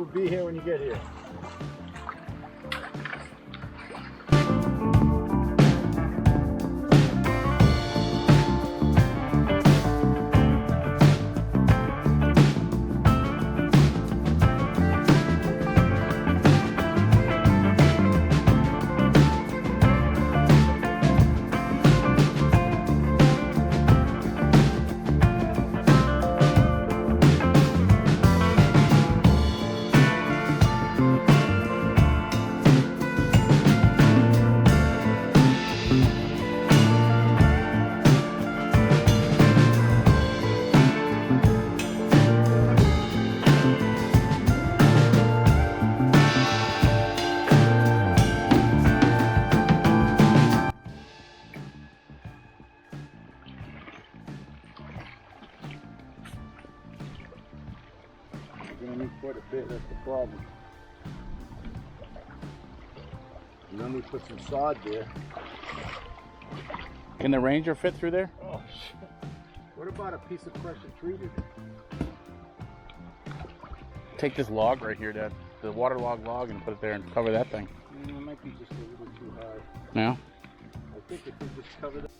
will be here when you get here. You're gonna need quite a bit, that's the problem. And then we put some sod there. Can the Ranger fit through there? Oh shit. What about a piece of pressure treated? Take this log right here, Dad. The waterlogged log, and put it there and cover that thing. It might be just a little too high. No? I think if we just cover that.